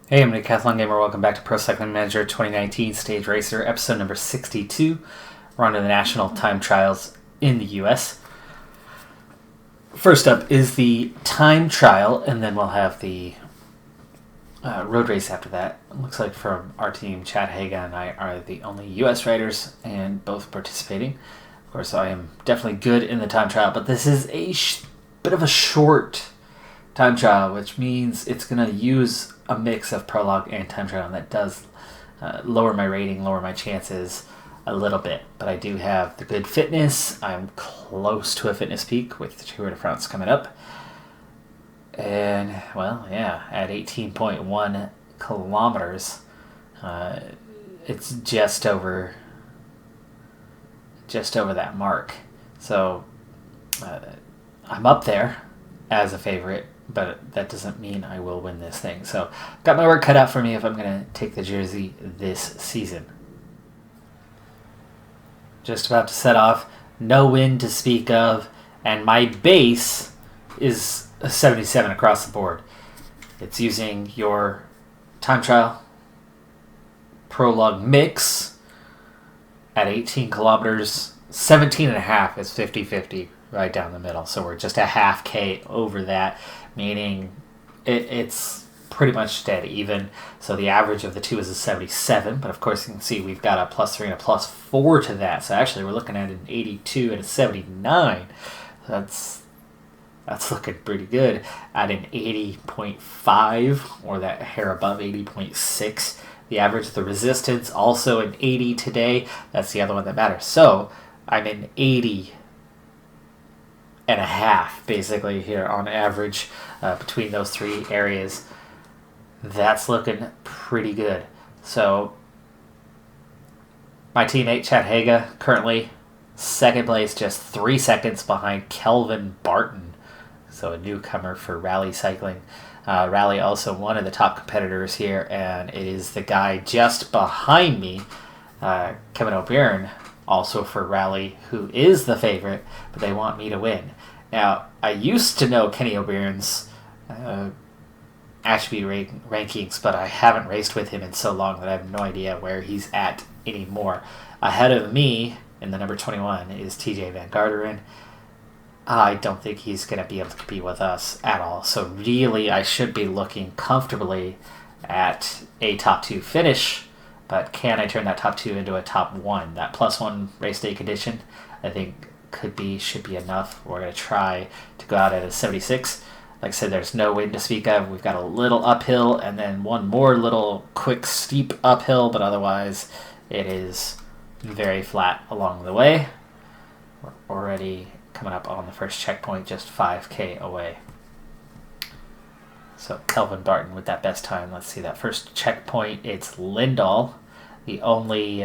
Hey, I'm Decathlon Gamer. Welcome back to Pro Cycling Manager 2019 Stage Racer, episode number 62. We're on to the national time trials in the US. First up is the time trial, and then we'll have the road race after that. It looks like from our team, Chad Haga and I are the only US riders and both participating. Of course, I am definitely good in the time trial, but this is a bit of a short time trial, which means it's going to use a mix of prologue and time trial, and that does lower my rating, lower my chances a little bit. But I do have the good fitness. I'm close to a fitness peak with the Tour de France coming up. And, well, yeah, at 18.1 kilometers, it's just over that mark. So I'm up there as a favorite, but that doesn't mean I will win this thing. So got my work cut out for me if I'm going to take the jersey this season. Just about to set off. No wind to speak of. And my base is a 77 across the board. It's using your time trial prologue mix at 18 kilometers. 17 and a half is 50-50 right down the middle. So we're just a half K over that, meaning it's pretty much dead even. So the average of the two is a 77, but of course you can see we've got a +3 and a +4 to that. So actually we're looking at an 82 and a 79. That's looking pretty good. At an 80.5, or that hair above 80.6. The average of the resistance, also an 80 today. That's the other one that matters. So I'm in 80 and a half basically here on average between those three areas. That's looking pretty good. So my teammate Chad Haga currently second place, just 3 seconds behind Kelvin Barton, so a newcomer for rally cycling. Rally also one of the top competitors here, and it is the guy just behind me, Kevin O'Byrne, also for rally, who is the favorite, but they want me to win. Now, I used to know Kenny O'Byrne's attribute rankings, but I haven't raced with him in so long that I have no idea where he's at anymore. Ahead of me in the number 21 is TJ Van Garderen. I don't think he's going to be able to compete with us at all. So really, I should be looking comfortably at a top 2 finish. But can I turn that top 2 into a top 1? That +1 race day condition, I think should be enough. We're going to try to go out at a 76. Like I said, there's no wind to speak of. We've got a little uphill and then one more little quick steep uphill, but otherwise it is very flat along the way. We're already coming up on the first checkpoint, just 5K away. So Kelvin Barton with that best time. Let's see that first checkpoint. It's Lindahl, the only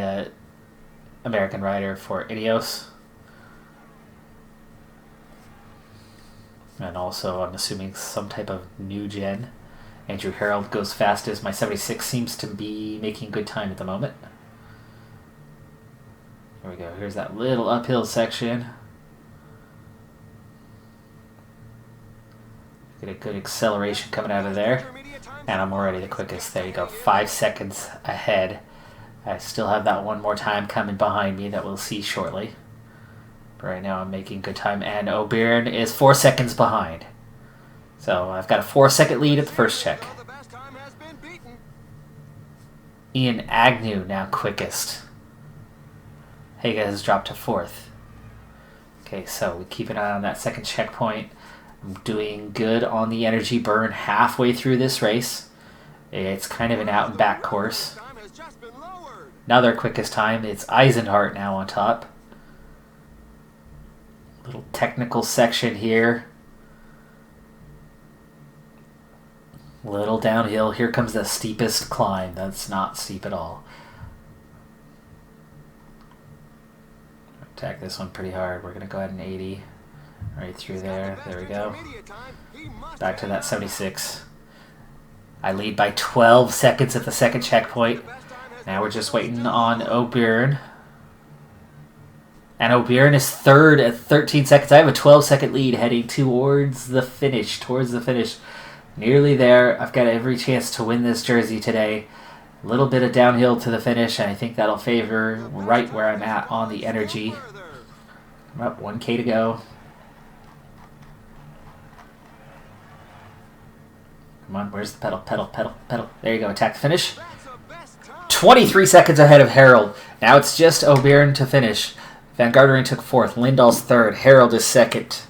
American rider for Ineos. And also, I'm assuming, some type of new gen. Andrew Harold goes fastest. My 76 seems to be making good time at the moment. Here we go. Here's that little uphill section. Get a good acceleration coming out of there. And I'm already the quickest. There you go. 5 seconds ahead. I still have that one more time coming behind me that we'll see shortly. But right now I'm making good time. And O'Byrne is 4 seconds behind. So I've got a 4-second lead at the first check. Ian Agnew now quickest. Haga has dropped to 4th. Okay, so we keep an eye on that second checkpoint. I'm doing good on the energy burn halfway through this race. It's kind of an out and back course. Another quickest time. It's Eisenhart now on top. Little technical section here. Little downhill. Here comes the steepest climb. That's not steep at all. Attack this one pretty hard. We're going to go ahead and 80. Right through there. There we go. Back to that 76. I lead by 12 seconds at the second checkpoint. Now we're just waiting on O'Byrne. And O'Byrne is third at 13 seconds. I have a 12-second lead heading towards the finish. Nearly there. I've got every chance to win this jersey today. A little bit of downhill to the finish, and I think that'll favor right where I'm at on the energy. I'm up 1K to go. Come on, where's the pedal? Pedal, pedal, pedal. There you go, attack the finish. 23 seconds ahead of Harold. Now it's just O'Byrne to finish. Van Garderen took 4th. Lindahl's 3rd. Harold is 2nd.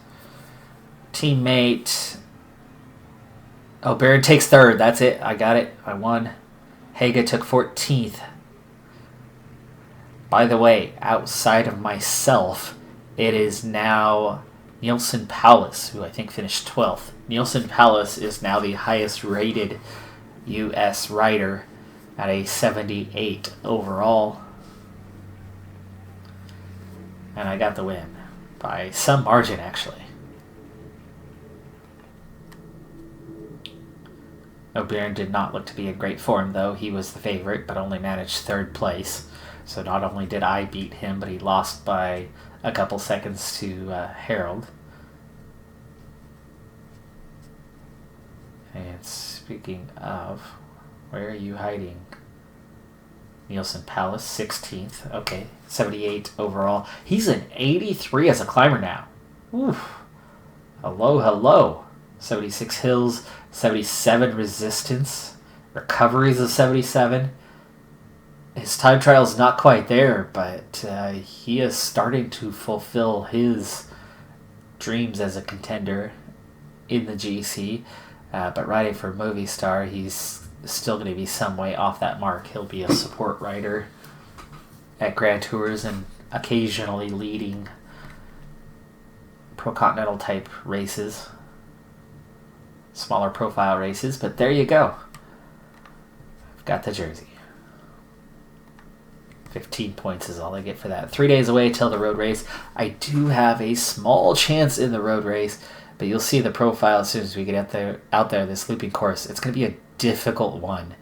Teammate O'Byrne takes 3rd. That's it. I got it. I won. Haga took 14th. By the way, outside of myself, it is now Nielsen Paulus, who I think finished 12th. Nielsen Paulus is now the highest rated U.S. rider at a 78 overall. And I got the win by some margin, actually. O'Byrne did not look to be in great form, though. He was the favorite, but only managed 3rd place. So not only did I beat him, but he lost by a couple seconds to Harold. And speaking of, where are you hiding? Nielsen Paulus, 16th. Okay, 78 overall. He's an 83 as a climber now. Oof. Hello, hello. 76 hills, 77 resistance, recoveries of 77. His time trial is not quite there, but he is starting to fulfill his dreams as a contender in the GC. But riding for Movistar, he's still going to be some way off that mark. He'll be a support rider at Grand Tours and occasionally leading Pro Continental type races. Smaller profile races, but there you go. I've got the jersey. 15 points is all I get for that. 3 days away till the road race. I do have a small chance in the road race, but you'll see the profile as soon as we get out there, this looping course. It's going to be a difficult one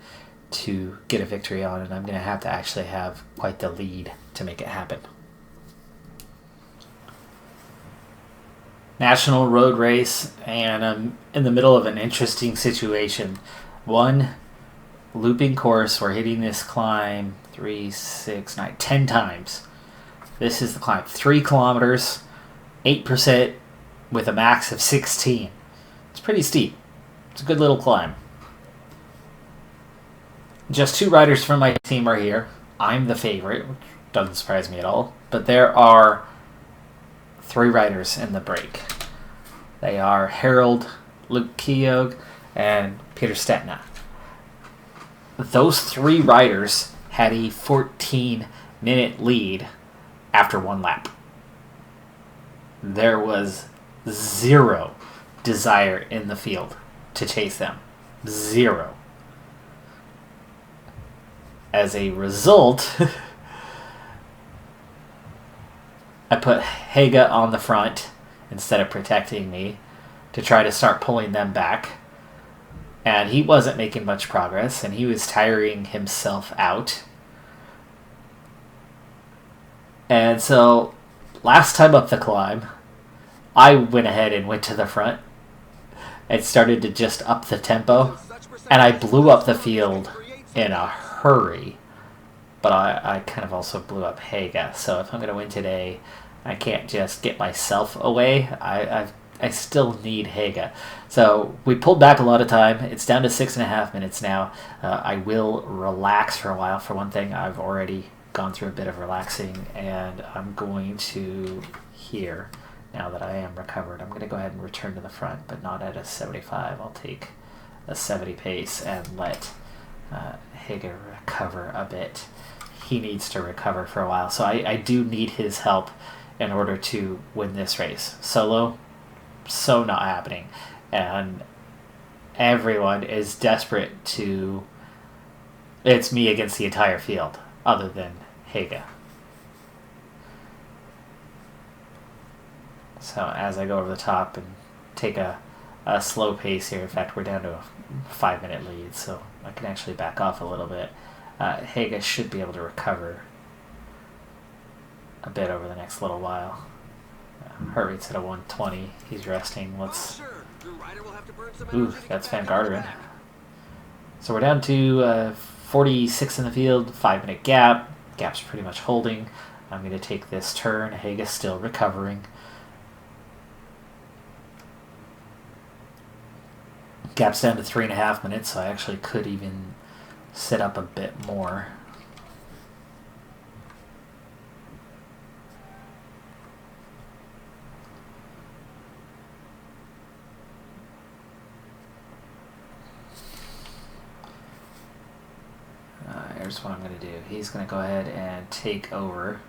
to get a victory on, and I'm going to have to actually have quite the lead to make it happen. National road race, and I'm in the middle of an interesting situation. One looping course, we're hitting this climb 3, 6, 9, 10 times. This is the climb. 3 kilometers, 8% with a max of 16. It's pretty steep. It's a good little climb. Just 2 riders from my team are here. I'm the favorite, which doesn't surprise me at all. But there are 3 riders in the break. They are Harold, Luke Keogh, and Peter Stetina. Those 3 riders had a 14-minute lead after 1 lap. There was 0 desire in the field to chase them. 0. As a result, I put Haga on the front instead of protecting me to try to start pulling them back. And he wasn't making much progress, and he was tiring himself out. And so, last time up the climb, I went ahead and went to the front and started to just up the tempo. And I blew up the field in a hurry. But I kind of also blew up Haga. So if I'm going to win today, I can't just get myself away. I still need Haga. So we pulled back a lot of time. It's down to 6.5 minutes now. I will relax for a while. For one thing, I've already gone through a bit of relaxing, and I'm going to here, now that I am recovered, I'm going to go ahead and return to the front, but not at a 75. I'll take a 70 pace and let Haga recover a bit. He needs to recover for a while. So I do need his help in order to win this race. Solo, so not happening. And everyone is desperate to... It's me against the entire field, other than Haga. So as I go over the top and take a slow pace here, in fact, we're down to a 5-minute lead, so I can actually back off a little bit. Haga should be able to recover a bit over the next little while. Heart rate's at a 120. He's resting. Let's Ooh, that's Van Garderen. So we're down to 46 in the field, 5-minute gap. Gap's pretty much holding. I'm going to take this turn. Hage's still recovering. Gap's down to 3.5 minutes, so I actually could even set up a bit more. Here's what I'm going to do. He's going to go ahead and take over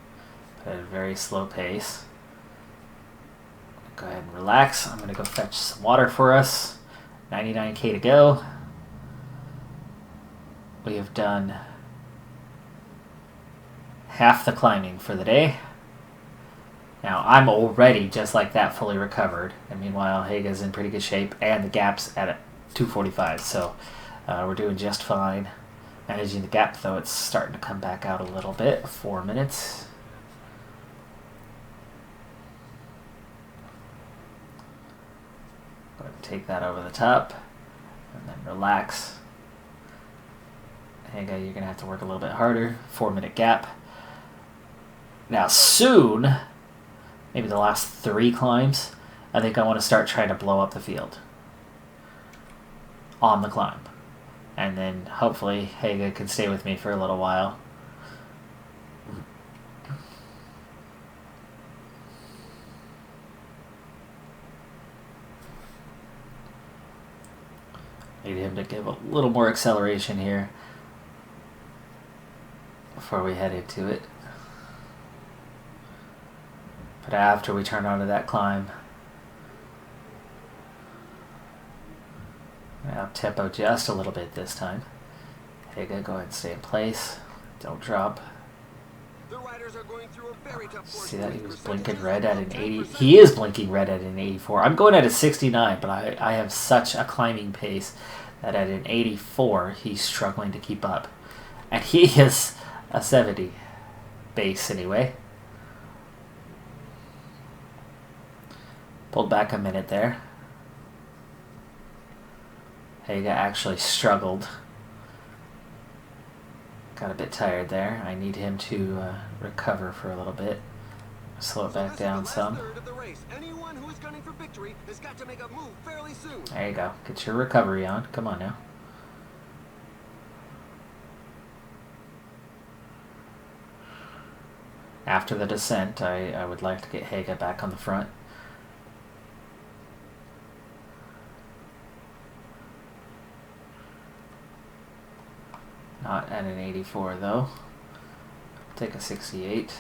at a very slow pace. Go ahead and relax. I'm going to go fetch some water for us. 99k to go. We have done half the climbing for the day. Now, I'm already just like that fully recovered. And meanwhile, Hage's in pretty good shape, and the gap's at 2:45. So we're doing just fine. Managing the gap, though, it's starting to come back out a little bit. 4 minutes. Go ahead and take that over the top. And then relax. Hege, you're going to have to work a little bit harder. 4-minute gap. Now, soon, maybe the last 3 climbs, I think I want to start trying to blow up the field on the climb. And then hopefully Hege can stay with me for a little while. Need him to give a little more acceleration here before we head into it. But after we turn onto that climb, up tempo just a little bit this time. Hege, go ahead and stay in place. Don't drop. The riders are going through a very tough portion. See that? He was blinking red at an 80. He is blinking red at an 84. I'm going at a 69, but I have such a climbing pace that at an 84, he's struggling to keep up. And he is a 70 base anyway. Pulled back a minute there. Hege actually struggled. Got a bit tired there. I need him to recover for a little bit. Slow it back down some. There you go. Get your recovery on. Come on now. After the descent, I would like to get Hege back on the front. Not at an 84 though. Take a 68.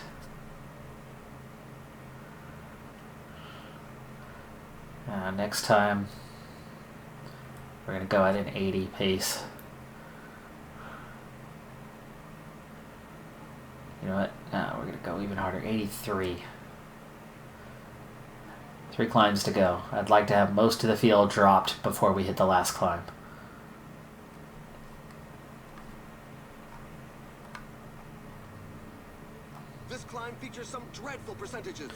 Next time, we're going to go at an 80 pace. You know what? We're going to go even harder. 83. 3 climbs to go. I'd like to have most of the field dropped before we hit the last climb. This climb features some dreadful percentages.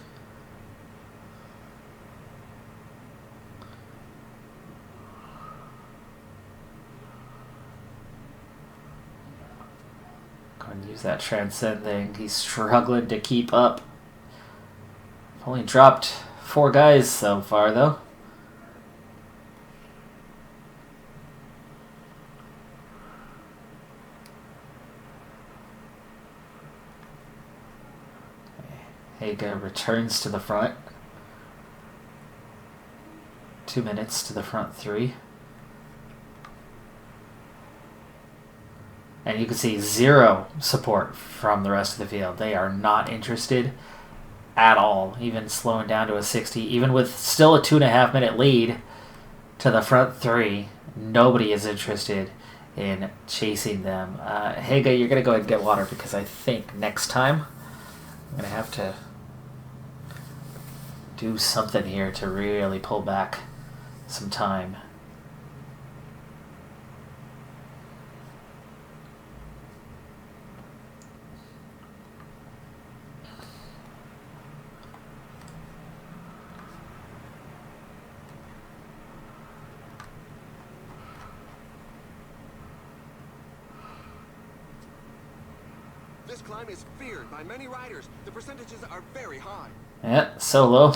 Go ahead and use that transcend thing. He's struggling to keep up. I've only dropped 4 guys so far, though. Hege returns to the front. 2 minutes to the front 3. And you can see 0 support from the rest of the field. They are not interested at all, even slowing down to a 60. Even with still a 2.5 minute lead to the front 3, nobody is interested in chasing them. Hege, you're going to go ahead and get water because I think next time I'm going to have to do something here to really pull back some time. This climb is feared by many riders. The percentages are very high. Yeah, solo.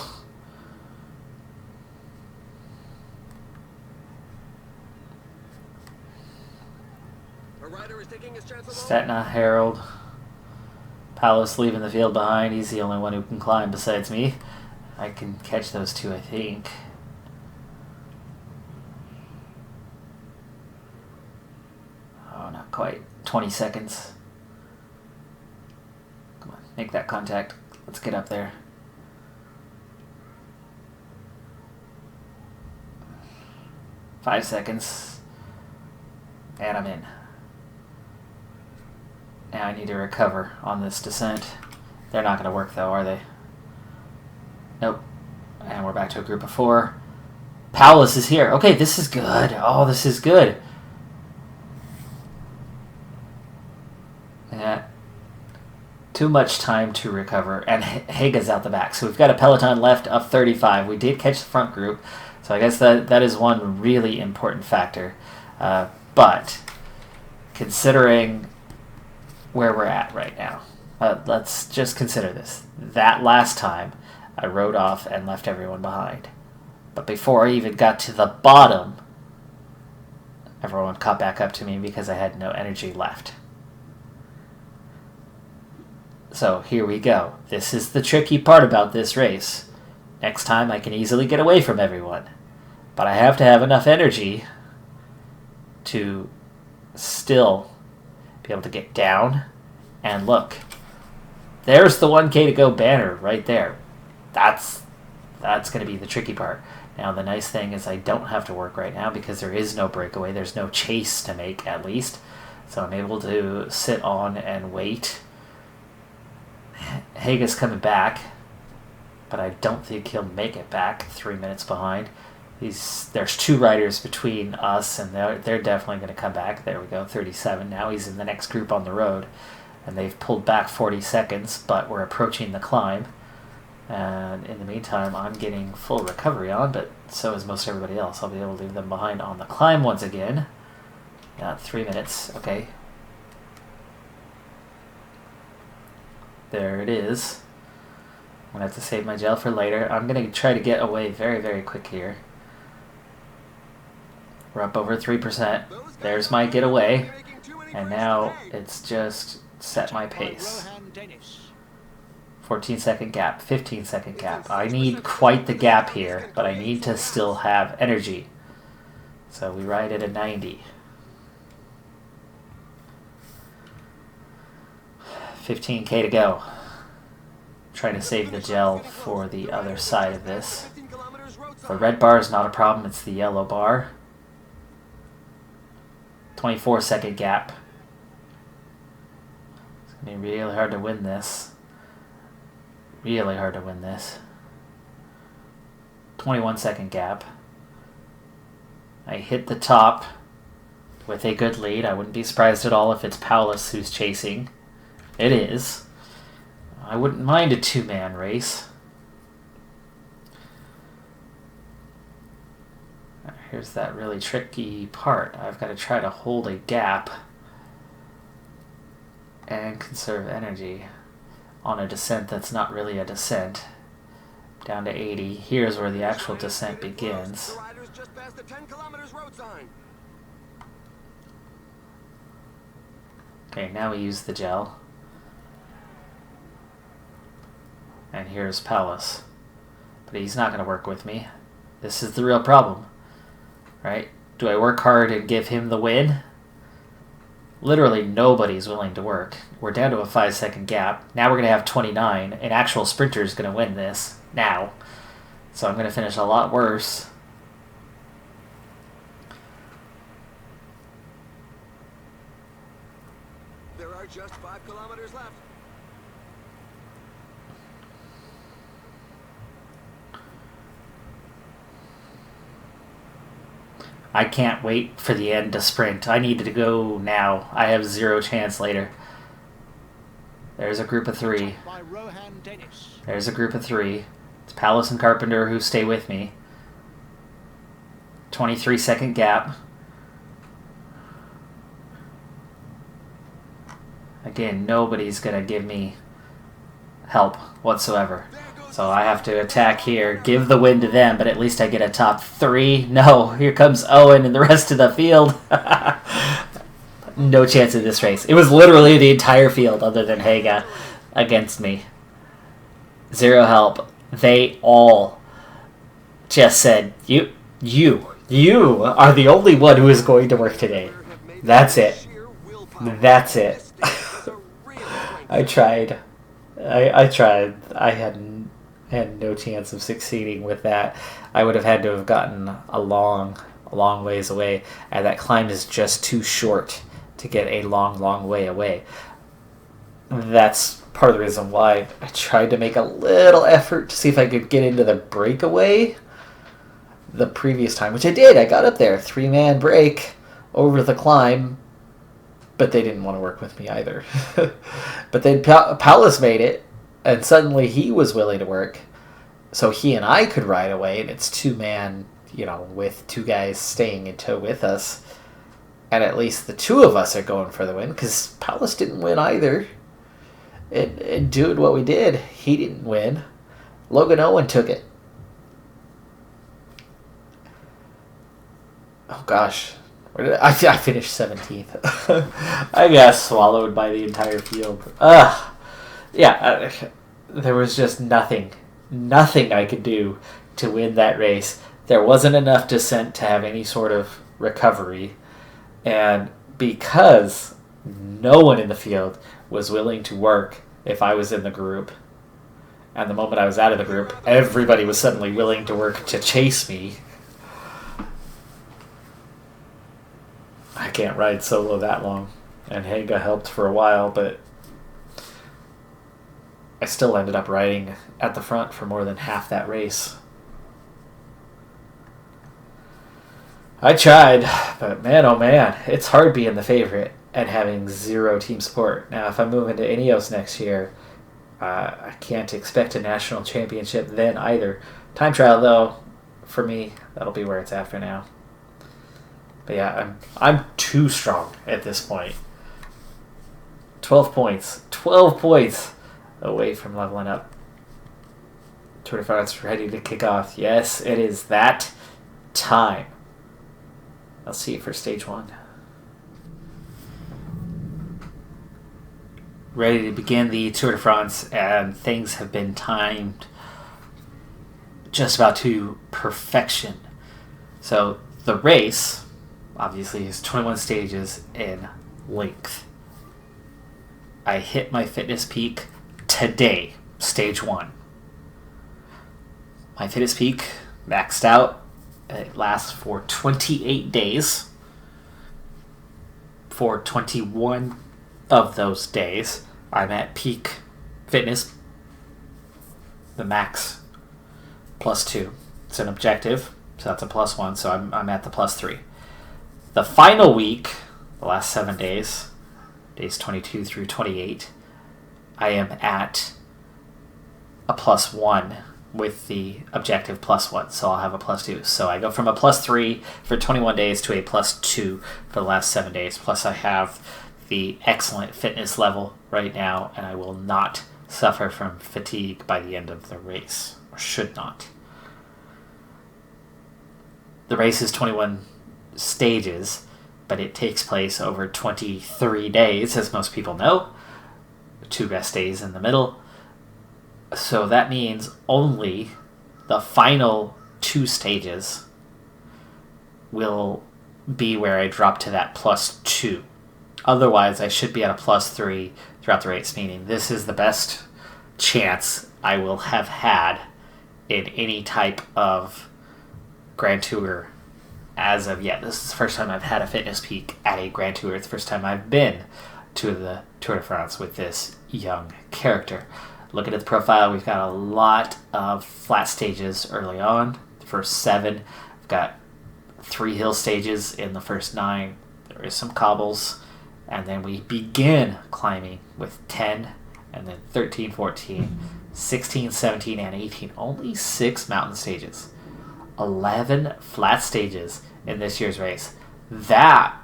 A rider is taking his chance alone. Statna, Harold. Palos leaving the field behind. He's the only one who can climb besides me. I can catch those two, I think. Oh, not quite. 20 seconds. Come on, make that contact. Let's get up there. Five seconds. And I'm in. Now I need to recover on this descent. They're not going to work though, are they? Nope. And we're back to a group of 4. Paulus is here. Okay, this is good. Oh, this is good. Yeah. Too much time to recover. And Haga's out the back. So we've got a peloton left of 35. We did catch the front group. So I guess that is one really important factor. But considering where we're at right now, let's just consider this. That last time, I rode off and left everyone behind. But before I even got to the bottom, everyone caught back up to me because I had no energy left. So here we go. This is the tricky part about this race. Next time I can easily get away from everyone. But I have to have enough energy to still be able to get down. And look, there's the 1K to go banner right there. That's going to be the tricky part. Now the nice thing is I don't have to work right now because there is no breakaway. There's no chase to make at least. So I'm able to sit on and wait. Haga's coming back, but I don't think he'll make it back 3 minutes behind. There's 2 riders between us, and they're definitely going to come back. There we go, 37. Now he's in the next group on the road, and they've pulled back 40 seconds, but we're approaching the climb. And in the meantime, I'm getting full recovery on, but so is most everybody else. I'll be able to leave them behind on the climb once again. 3 minutes, okay. There it is. I'm going to have to save my gel for later. I'm going to try to get away very, very quick here. We're up over 3%. There's my getaway. And now it's just set my pace. 14-second gap, 15-second gap. I need quite the gap here, but I need to still have energy. So we ride at a 90. 15K to go. Trying to save the gel for the other side of this. The red bar is not a problem, it's the yellow bar. 24-second gap. It's going to be really hard to win this. Really hard to win this. 21-second gap. I hit the top with a good lead. I wouldn't be surprised at all if it's Paulus who's chasing. It is. I wouldn't mind a 2-man race. Here's that really tricky part. I've got to try to hold a gap and conserve energy on a descent that's not really a descent. Down to 80. Here's where the actual descent begins. Okay, now we use the gel. And here's Paulus. But he's not going to work with me. This is the real problem. Right? Do I work hard and give him the win? Literally nobody's willing to work. We're down to a 5-second gap. Now we're going to have 29. An actual sprinter is going to win this now. So I'm going to finish a lot worse. There are just 5 kilometers left. I can't wait for the end to sprint. I need to go now. I have 0 chance later. There's a group of 3. There's a group of 3. It's Paulus and Carpenter who stay with me. 23-second gap. Again, nobody's going to give me help whatsoever. So I have to attack here, give the win to them, but at least I get a top 3. No, here comes Owen and the rest of the field. No chance in this race. It was literally the entire field other than Haga against me. 0 help. They all just said, you are the only one who is going to work today. That's it. That's it. I tried. I tried. I had no chance of succeeding with that. I would have had to have gotten a long ways away, and that climb is just too short to get a long way away. That's part of the reason why I tried to make a little effort to see if I could get into the breakaway the previous time, which I did. I got up there, 3-man break over the climb, but they didn't want to work with me either. But then Paulus made it, and suddenly he was willing to work, so he and I could ride away, and it's 2-man, with 2 guys staying in tow with us, and at least the 2 of us are going for the win, because Paulus didn't win either. And doing what we did, he didn't win. Logan Owen took it. Oh gosh, where did I finished 17th. I got swallowed by the entire field. There was just nothing I could do to win that race. There wasn't enough descent to have any sort of recovery, and because no one in the field was willing to work if I was in the group, and the moment I was out of the group, everybody was suddenly willing to work to chase me. I can't ride solo that long, and Haga helped for a while, but I still ended up riding at the front for more than half that race. I tried, but man, oh man, it's hard being the favorite and having 0 team support. Now, if I move into Ineos next year, I can't expect a national championship then either. Time trial, though, for me, that'll be where it's at for now. But yeah, I'm too strong at this point. 12 points away from leveling up. Tour de France ready to kick off. Yes, it is that time. Let's see for stage 1. Ready to begin the Tour de France, and things have been timed just about to perfection. So the race, obviously, is 21 stages in length. I hit my fitness peak today, stage 1. My fitness peak maxed out. It lasts for 28 days. For 21 of those days, I'm at peak fitness, the max, +2. It's an objective, so that's a +1, so I'm at the +3. The final week, the last 7 days, days 22 through 28, I am at a +1 with the objective +1, so I'll have a +2. So I go from a +3 for 21 days to a +2 for the last 7 days. Plus I have the excellent fitness level right now, and I will not suffer from fatigue by the end of the race, or should not. The race is 21 stages, but it takes place over 23 days, as most people know. 2 rest days in the middle. So that means only the final 2 stages will be where I drop to that +2. Otherwise, I should be at a +3 throughout the race, meaning this is the best chance I will have had in any type of Grand Tour as of yet. This is the first time I've had a fitness peak at a Grand Tour. It's the first time I've been to the Tour de France with this young character. Looking at the profile, we've got a lot of flat stages early on. The first 7, we've got 3 hill stages in the first 9. There is some cobbles, and then we begin climbing with 10, and then 13, 14, 16, 17, and 18. Only 6 mountain stages. 11 flat stages in this year's race. That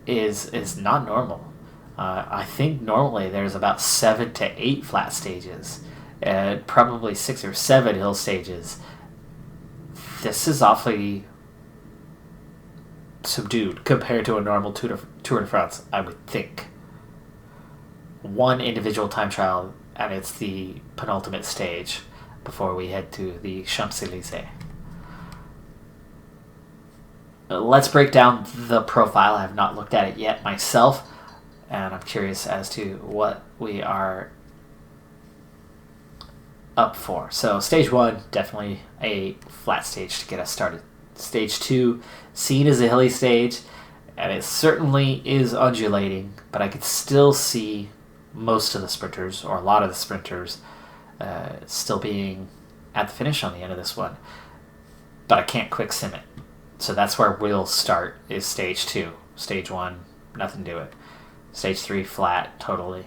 is not normal. I think normally there's about 7 to 8 flat stages and probably 6 or 7 hill stages. This is awfully subdued compared to a normal Tour de France, I would think. One individual time trial, and it's the penultimate stage before we head to the Champs-Élysées. Let's break down the profile. I have not looked at it yet myself, and I'm curious as to what we are up for. So stage 1, definitely a flat stage to get us started. Stage 2, seen as a hilly stage, and it certainly is undulating, but I could still see most of the sprinters, or a lot of the sprinters, still being at the finish on the end of this one. But I can't quick sim it. So that's where we'll start, is stage 2. Stage 1, nothing to it. Stage 3, flat, totally.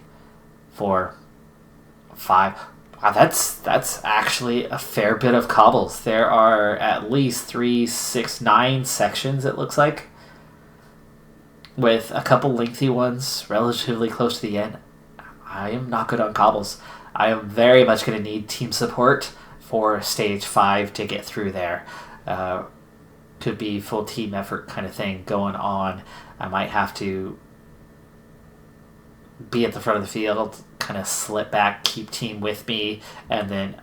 4, 5. Wow, that's actually a fair bit of cobbles. There are at least 3, 6, 9 sections, it looks like, with a couple lengthy ones relatively close to the end. I am not good on cobbles. I am very much going to need team support for stage 5 to get through there. Could be full team effort kind of thing going on. I might have to be at the front of the field, kind of slip back, keep team with me, and then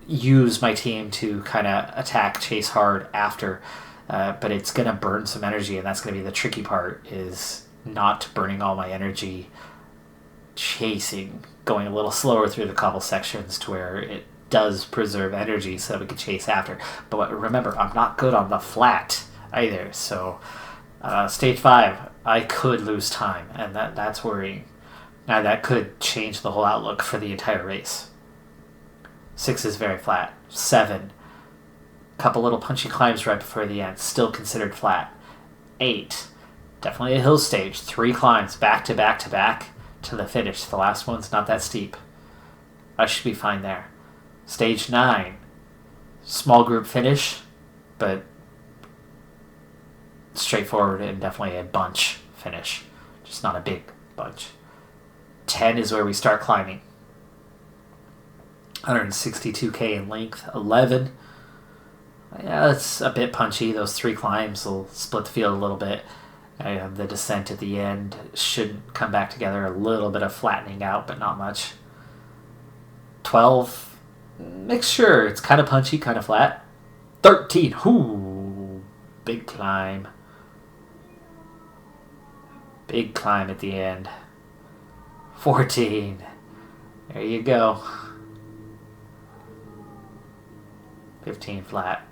use my team to kind of attack, chase hard after. But it's going to burn some energy, and that's going to be the tricky part, is not burning all my energy chasing, going a little slower through the cobble sections to where it does preserve energy so that we can chase after. But remember, I'm not good on the flat either, so stage 5, I could lose time, and that's worrying. Now that could change the whole outlook for the entire race. 6 is very flat. 7, couple little punchy climbs right before the end, still considered flat. 8, definitely a hill stage. 3 climbs back to back to back to the finish. The last one's not that steep. I should be fine there. Stage 9, small group finish, but straightforward and definitely a bunch finish, just not a big bunch. 10 is where we start climbing. 162k in length. 11, yeah, it's a bit punchy. Those 3 climbs will split the field a little bit. And the descent at the end should come back together. A little bit of flattening out, but not much. 12, mixture. It's kind of punchy, kind of flat. 13, big climb. Big climb at the end. 14, there you go. 15, flat.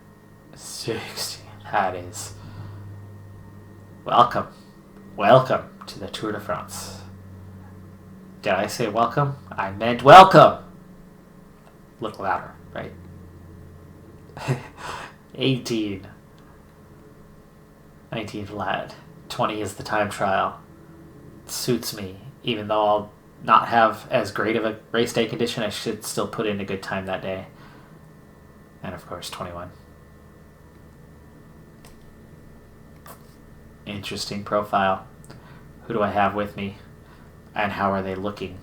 16, that is... Welcome to the Tour de France. Did I say welcome? I meant welcome. A little louder, right? 18. 19 flat. 20 is the time trial. It suits me. Even though I'll not have as great of a race day condition, I should still put in a good time that day. And of course, 21. Interesting profile. Who do I have with me? And how are they looking?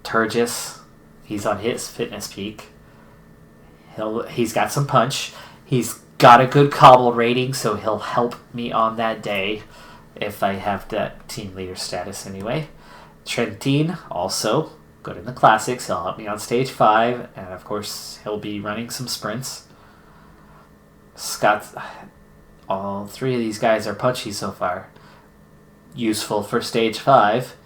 Turgis, he's on his fitness peak. He's got some punch. He's got a good cobble rating, so he'll help me on that day if I have that team leader status anyway. Trentin, also good in the classics. He'll help me on stage 5, and of course he'll be running some sprints. Scott, all 3 of these guys are punchy so far. Useful for stage 5.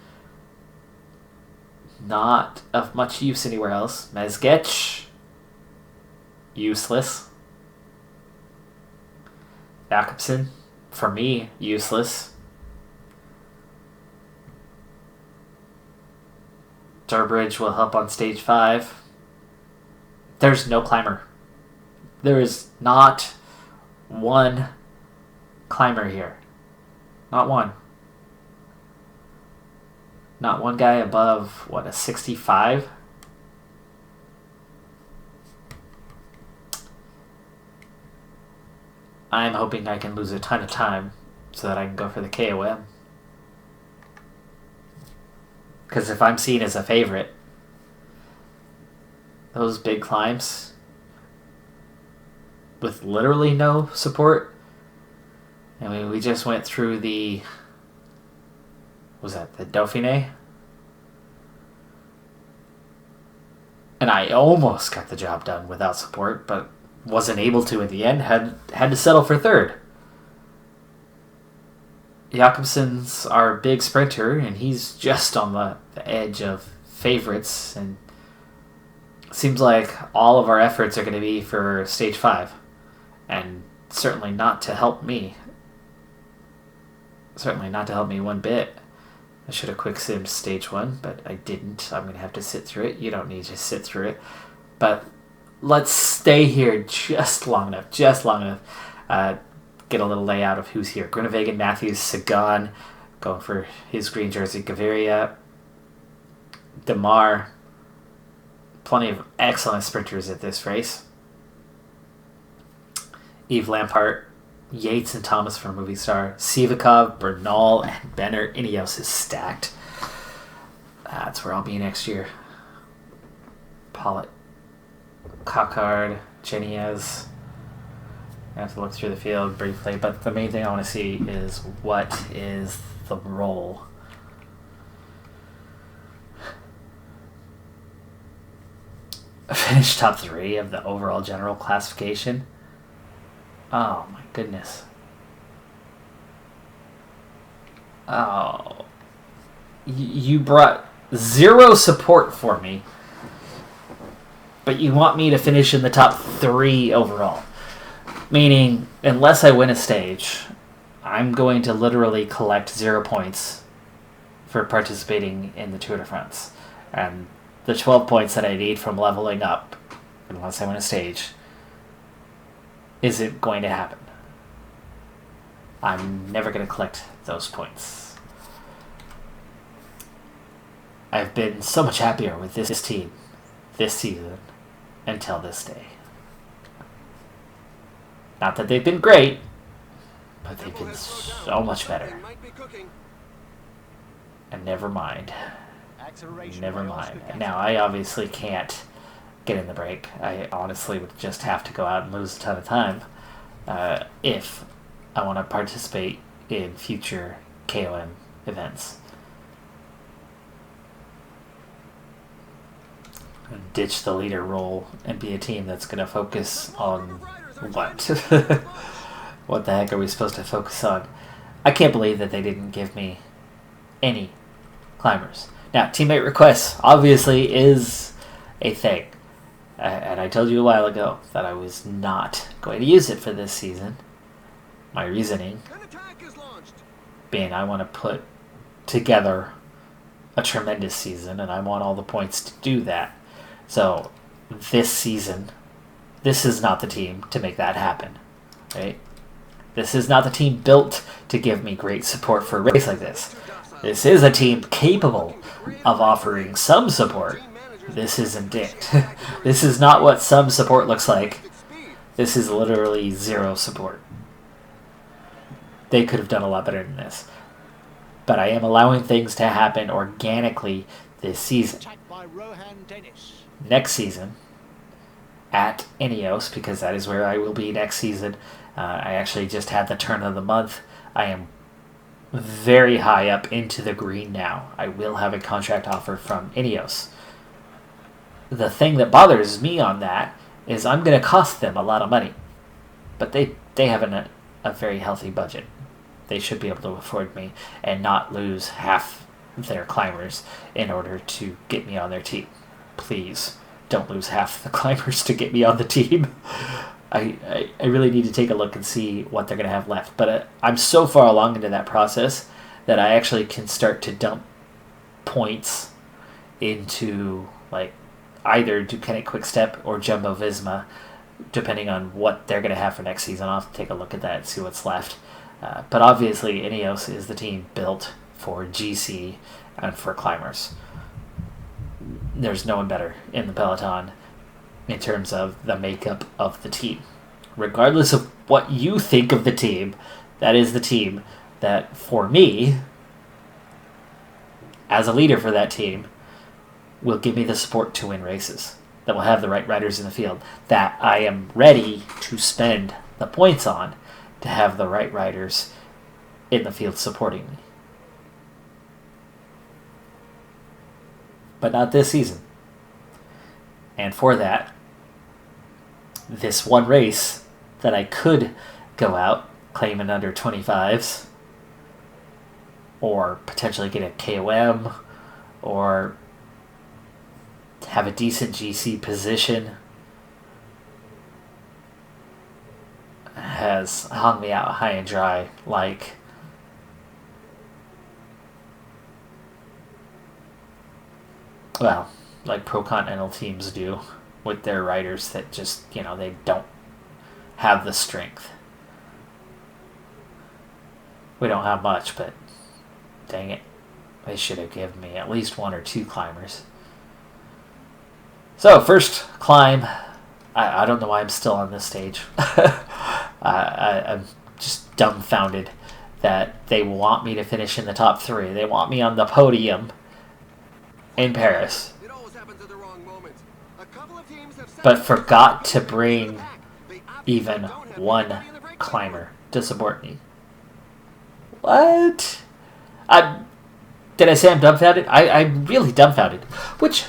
Not of much use anywhere else. Mezgec, useless. Jakobsen, for me, useless. Durbridge will help on stage 5. There's no climber. There is not one climber here. Not one. Not one guy above, a 65? I'm hoping I can lose a ton of time so that I can go for the KOM. Because if I'm seen as a favorite, those big climbs with literally no support. I mean, we just went through the... Was that the Dauphiné? And I almost got the job done without support, but wasn't able to in the end. Had to settle for third. Jakobsen's our big sprinter, and he's just on the edge of favorites, and seems like all of our efforts are going to be for stage 5, and certainly not to help me. Certainly not to help me one bit. I should have quick simmed stage 1, but I didn't. I'm going to have to sit through it. You don't need to sit through it. But let's stay here just long enough. Get a little layout of who's here. Groenewegen, Matthews, Sagan, going for his green jersey. Gaviria, Demar. Plenty of excellent sprinters at this race. Yves Lampart, Yates and Thomas from Movistar, Sivakov, Bernal, and Benner. Ineos is stacked. That's where I'll be next year. Pollitt, Cockard, Geniez. I have to look through the field briefly, but the main thing I want to see is what is the role. Finished top 3 of the overall general classification. Oh my goodness. Oh. You brought 0 support for me, but you want me to finish in the top 3 overall. Meaning, unless I win a stage, I'm going to literally collect 0 points for participating in the Tour de France. And the 12 points that I need from leveling up, unless I win a stage, isn't going to happen. I'm never going to collect those points. I've been so much happier with this team this season until this day. Not that they've been great, but they've been so much better. And never mind. Never mind. Now, I obviously can't get in the break. I honestly would just have to go out and lose a ton of time if I want to participate in future KOM events. Ditch the leader role and be a team that's going to focus on what? What the heck are we supposed to focus on? I can't believe that they didn't give me any climbers. Now, teammate requests obviously is a thing. And I told you a while ago that I was not going to use it for this season. My reasoning being I want to put together a tremendous season, and I want all the points to do that. So, this season, this is not the team to make that happen. Right? This is not the team built to give me great support for a race like this. This is a team capable of offering some support. This isn't it. This is not what some support looks like. This is literally 0 support. They could have done a lot better than this. But I am allowing things to happen organically this season. Next season, at Ineos, because that is where I will be next season. I actually just had the turn of the month. I am very high up into the green now. I will have a contract offer from Ineos. The thing that bothers me on that is I'm going to cost them a lot of money. But they have a very healthy budget. They should be able to afford me and not lose half their climbers in order to get me on their team. Please don't lose half the climbers to get me on the team. I really need to take a look and see what they're going to have left. But I'm so far along into that process that I actually can start to dump points into like either Ducati Quickstep or Jumbo Visma, depending on what they're going to have for next season. I'll have to take a look at that and see what's left. But obviously, Ineos is the team built for GC and for climbers. There's no one better in the peloton in terms of the makeup of the team. Regardless of what you think of the team, that is the team that, for me, as a leader for that team, will give me the support to win races, that will have the right riders in the field, that I am ready to spend the points on to have the right riders in the field supporting me. But not this season. And for that, this one race that I could go out, claim an under 25s, or potentially get a KOM, or have a decent GC position, has hung me out high and dry like pro continental teams do with their riders that just, they don't have the strength. We don't have much, but dang it, they should have given me at least one or two climbers. So, first climb, I don't know why I'm still on this stage. I'm just dumbfounded that they want me to finish in the top 3. They want me on the podium in Paris, but forgot to bring even one climber to support me. What? Did I say I'm dumbfounded? I'm really dumbfounded. Which,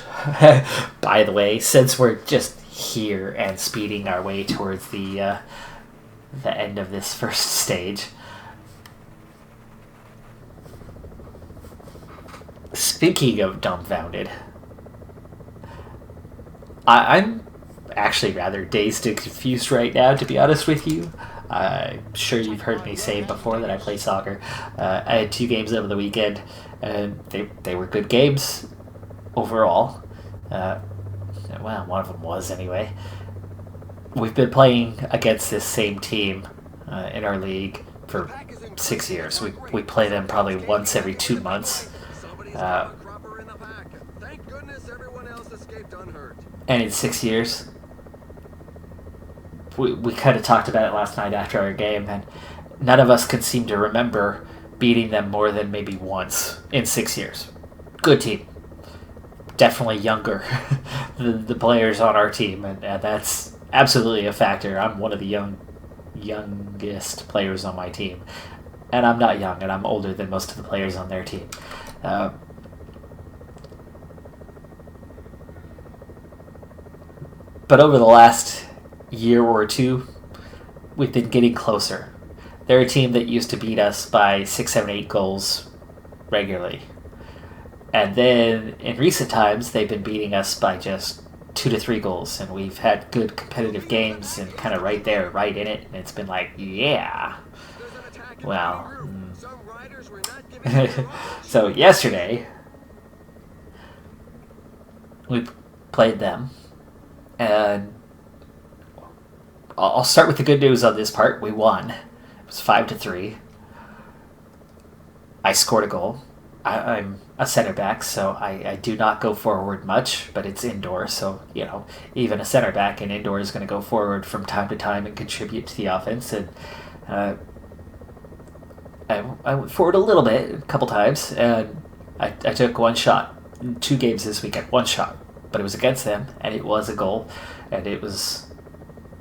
by the way, since we're just here and speeding our way towards the end of this first stage, speaking of dumbfounded, I'm actually rather dazed and confused right now, to be honest with you. I'm sure you've heard me say before that I play soccer. I had 2 games over the weekend, and they were good games overall. Well, one of them was anyway. We've been playing against this same team in our league for 6 years. We play them probably once every 2 months. And in 6 years, we kind of talked about it last night after our game, and none of us could seem to remember beating them more than maybe once in 6 years. Good team. Definitely younger than the players on our team, and that's absolutely a factor. I'm one of the youngest players on my team, and I'm not young, and I'm older than most of the players on their team. But over the last year or two, we've been getting closer. They're a team that used to beat us by 6, 7, 8 goals regularly. And then in recent times, they've been beating us by just 2 to 3 goals. And we've had good competitive games and kind of right there, right in it. And it's been like, yeah. Well. So yesterday, we played them. And I'll start with the good news on this part. We won. It was 5-3. I scored a goal. I'm a center back, so I do not go forward much, but it's indoor, so, even a center back in indoor is going to go forward from time to time and contribute to the offense. And I went forward a little bit, a couple times, and I took one shot. 2 games this weekend, 1 shot. But it was against them, and it was a goal, and it was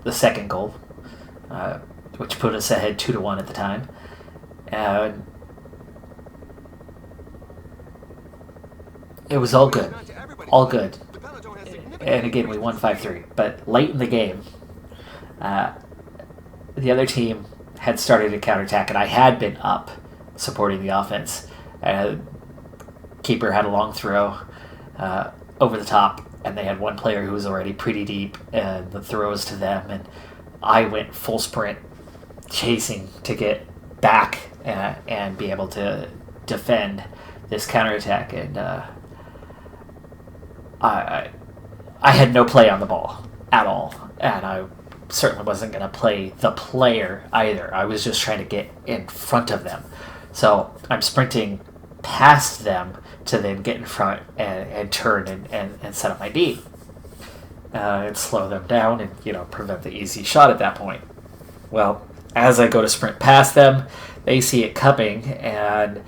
the second goal, which put us ahead 2-1 at the time. And it was all good. And again, we won 5-3. But late in the game, the other team had started a counterattack, and I had been up supporting the offense. Keeper had a long throw over the top, and they had one player who was already pretty deep, and the throw was to them, and I went full sprint chasing to get back and be able to defend this counterattack, and I had no play on the ball at all, and I certainly wasn't going to play the player either. I was just trying to get in front of them. So I'm sprinting past them to then get in front and turn and set up my D. And slow them down and, prevent the easy shot at that point. Well, as I go to sprint past them, they see it coming, and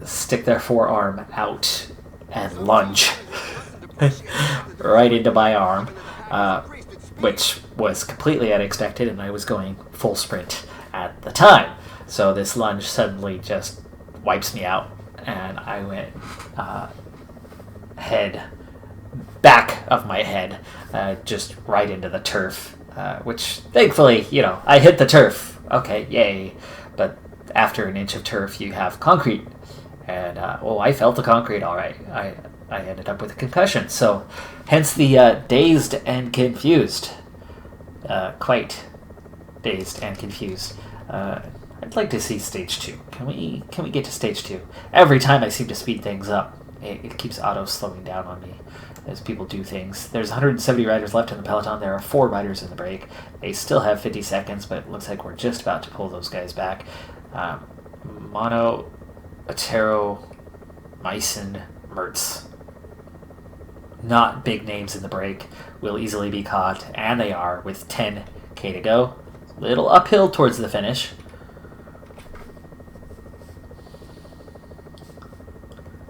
stick their forearm out and lunge right into my arm, which was completely unexpected, and I was going full sprint at the time. So this lunge suddenly just wipes me out, and I went back of my head, just right into the turf, which thankfully, I hit the turf. Okay, yay. But after an inch of turf, you have concrete. And, I felt the concrete all right. I ended up with a concussion. So, hence the dazed and confused. Quite dazed and confused. I'd like to see stage 2. Can we get to stage 2? Every time I seem to speed things up, it keeps auto slowing down on me as people do things. There's 170 riders left in the peloton. There are 4 riders in the break. They still have 50 seconds, but it looks like we're just about to pull those guys back. Mono, Atero, Meissen, Mertz. Not big names in the break. Will easily be caught, and they are, with 10k to go. Little uphill towards the finish.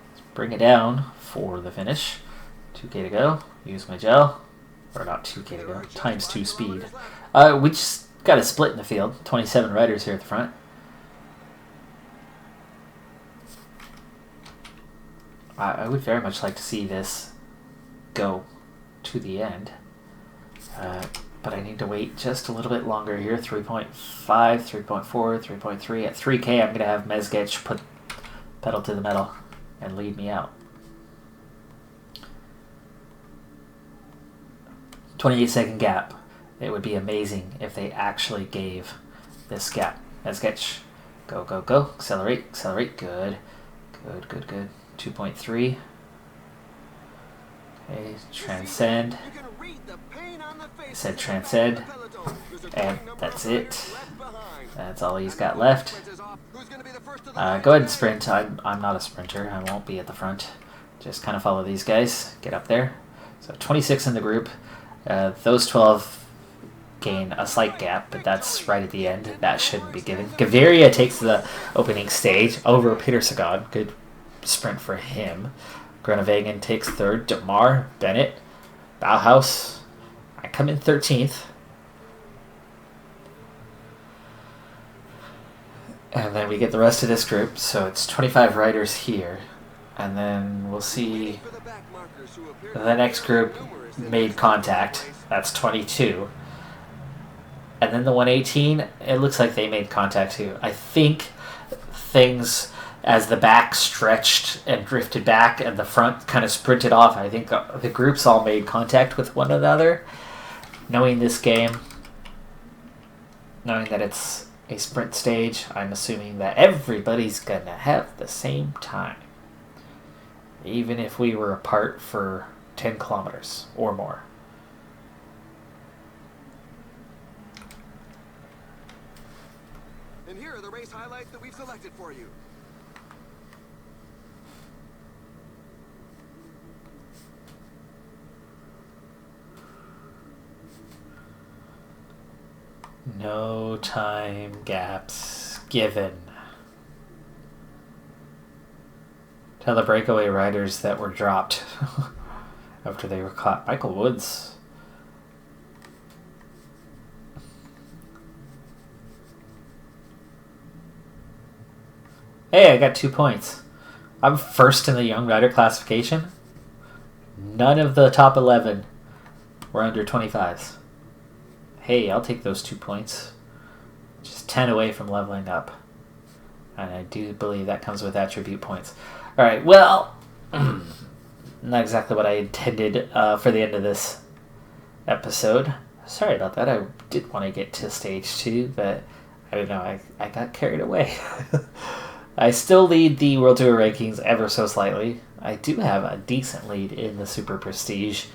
Let's bring it down for the finish. 2k to go. Use my gel. Or not 2k to go. Times 2 speed. We just got a split in the field. 27 riders here at the front. I would very much like to see this go to the end. But I need to wait just a little bit longer here. 3.5, 3.4, 3.3. At 3k, I'm going to have Mezgec put pedal to the metal and lead me out. 28-second gap. It would be amazing if they actually gave this gap. Mezgec, go, go, go. Accelerate, accelerate. Good. Good, good, good. 2.3. Okay, transcend. Said transcend. And that's it. That's all he's got left. Go ahead and sprint. I'm not a sprinter. I won't be at the front. Just kind of follow these guys. Get up there. So 26 in the group. Those 12 gain a slight gap, but that's right at the end. That shouldn't be given. Gaviria takes the opening stage over Peter Sagan. Good sprint for him. Groenewegen takes third. Demar, Bennett, Bauhaus. I come in 13th. And then we get the rest of this group. So it's 25 riders here. And then we'll see the next group made contact. That's 22. And then the 118, it looks like they made contact too. I think things, as the back stretched and drifted back and the front kind of sprinted off, I think the groups all made contact with one another. Knowing this game, knowing that it's a sprint stage, I'm assuming that everybody's going to have the same time. Even if we were apart for 10 kilometers or more. And here are the race highlights that we've selected for you. No time gaps given. Tell the breakaway riders that were dropped after they were caught. Michael Woods. Hey, I got 2 points. I'm first in the young rider classification. None of the top 11 were under 25s. Hey, I'll take those 2 points. Just 10 away from leveling up. And I do believe that comes with attribute points. Alright, well, not exactly what I intended for the end of this episode. Sorry about that. I did want to get to stage 2, but I don't know, I got carried away. I still lead the World Tour rankings ever so slightly. I do have a decent lead in the Super Prestige.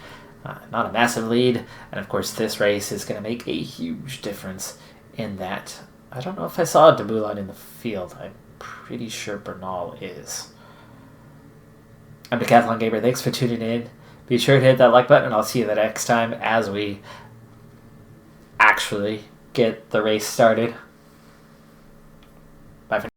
Not a massive lead, and of course this race is going to make a huge difference in that. I don't know if I saw Dumoulin in the field. I'm pretty sure Bernal is. I'm Decathlon Gamer. Thanks for tuning in. Be sure to hit that like button, and I'll see you the next time as we actually get the race started. Bye for now.